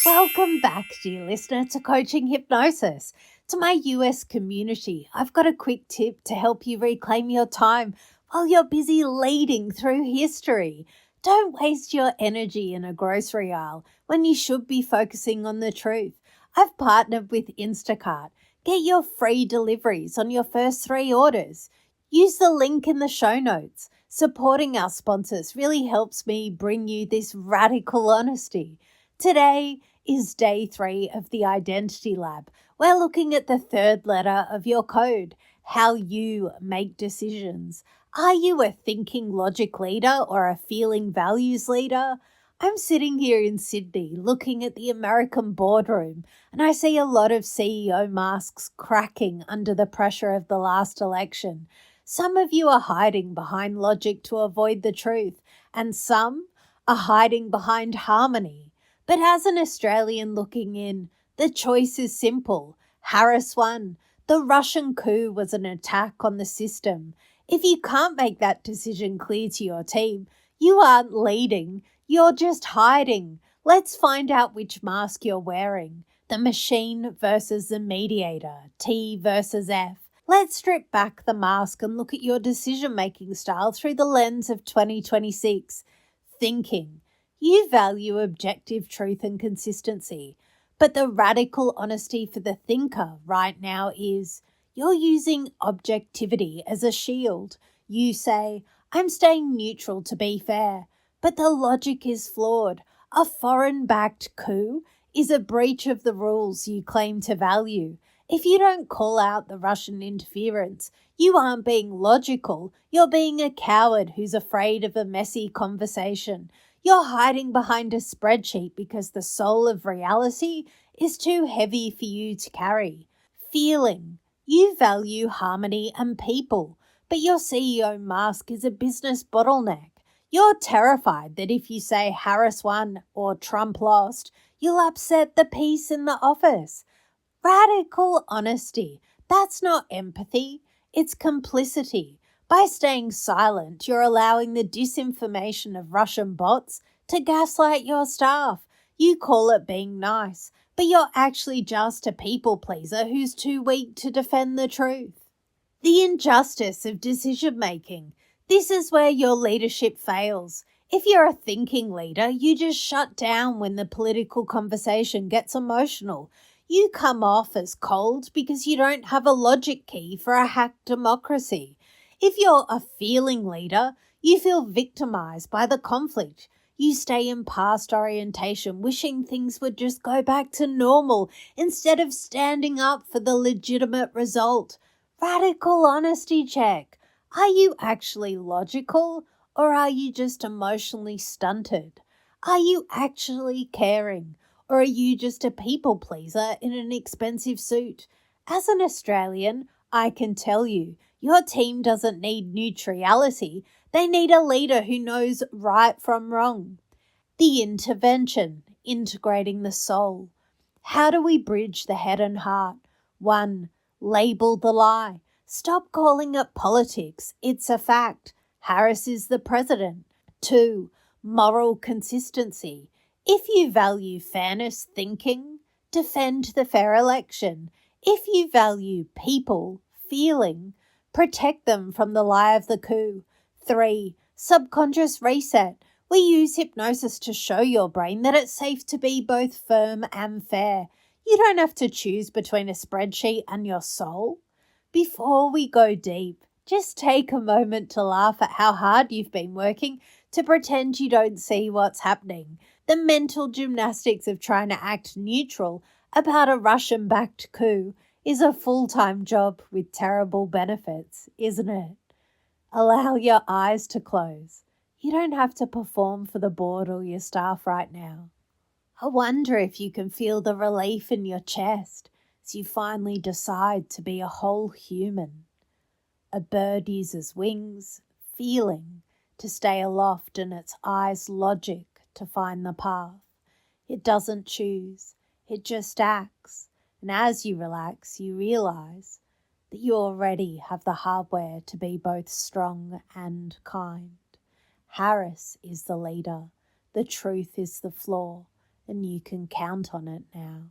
Welcome back, dear listener, to Coaching Hypnosis. To my US community, I've got a quick tip to help you reclaim your time while you're busy leading through history. Don't waste your energy in a grocery aisle when you should be focusing on the truth. I've partnered with Instacart. Get your free deliveries on your first 3 orders. Use the link in the show notes. Supporting our sponsors really helps me bring you this radical honesty. Today is day 3 of the Identity Lab. We're looking at the 3rd letter of your code, how you make decisions. Are you a thinking logic leader or a feeling values leader? I'm sitting here in Sydney looking at the American boardroom, and I see a lot of CEO masks cracking under the pressure of the last election. Some of you are hiding behind logic to avoid the truth, and some are hiding behind harmony. But as an Australian looking in, the choice is simple. Harris won. The Russian coup was an attack on the system. If you can't make that decision clear to your team, you aren't leading, you're just hiding. Let's find out which mask you're wearing. The machine versus the mediator, T versus F. Let's strip back the mask and look at your decision-making style through the lens of 2026. Thinking. You value objective truth and consistency, but the radical honesty for the thinker right now is you're using objectivity as a shield. You say, I'm staying neutral to be fair, but the logic is flawed. A foreign-backed coup is a breach of the rules you claim to value. If you don't call out the Russian interference, you aren't being logical. You're being a coward who's afraid of a messy conversation. You're hiding behind a spreadsheet because the soul of reality is too heavy for you to carry. Feeling. You value harmony and people, but your CEO mask is a business bottleneck. You're terrified that if you say Harris won or Trump lost, you'll upset the peace in the office. Radical honesty. That's not empathy, it's complicity. By staying silent, you're allowing the disinformation of Russian bots to gaslight your staff. You call it being nice, but you're actually just a people pleaser who's too weak to defend the truth. The injustice of decision-making. This is where your leadership fails. If you're a thinking leader, you just shut down when the political conversation gets emotional. You come off as cold because you don't have a logic key for a hacked democracy. If you're a feeling leader, you feel victimized by the conflict. You stay in past orientation, wishing things would just go back to normal instead of standing up for the legitimate result. Radical honesty check. Are you actually logical or are you just emotionally stunted? Are you actually caring or are you just a people pleaser in an expensive suit? As an Australian, I can tell you, your team doesn't need neutrality. They need a leader who knows right from wrong. The intervention, integrating the soul. How do we bridge the head and heart? 1. Label the lie. Stop calling it politics. It's a fact. Harris is the president. 2. Moral consistency. If you value fairness thinking, defend the fair election. If you value people, feeling, protect them from the lie of the coup. 3. Subconscious reset. We use hypnosis to show your brain that it's safe to be both firm and fair. You don't have to choose between a spreadsheet and your soul. Before we go deep, just take a moment to laugh at how hard you've been working to pretend you don't see what's happening. The mental gymnastics of trying to act neutral about a Russian-backed coup is a full-time job with terrible benefits, isn't it? Allow your eyes to close. You don't have to perform for the board or your staff right now. I wonder if you can feel the relief in your chest as you finally decide to be a whole human. A bird uses wings, feeling, to stay aloft and its eyes logic to find the path. It doesn't choose, it just acts. And as you relax, you realize that you already have the hardware to be both strong and kind. Harris is the leader. The truth is the flaw. and you can count on it now.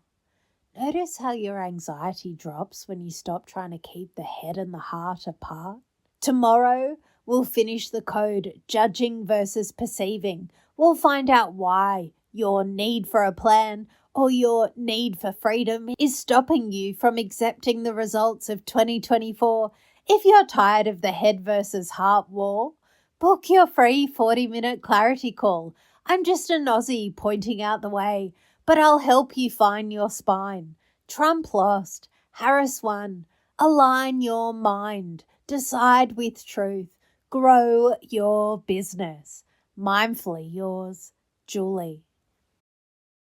Notice how your anxiety drops when you stop trying to keep the head and the heart apart. Tomorrow, we'll finish the code judging versus perceiving. We'll find out why your need for a plan or your need for freedom is stopping you from accepting the results of 2024. If you're tired of the head versus heart war, book your free 40-minute clarity call. I'm just an Aussie pointing out the way, but I'll help you find your spine. Trump lost, Harris won. Align your mind. Decide with truth. Grow your business. Mindfully yours, Julie.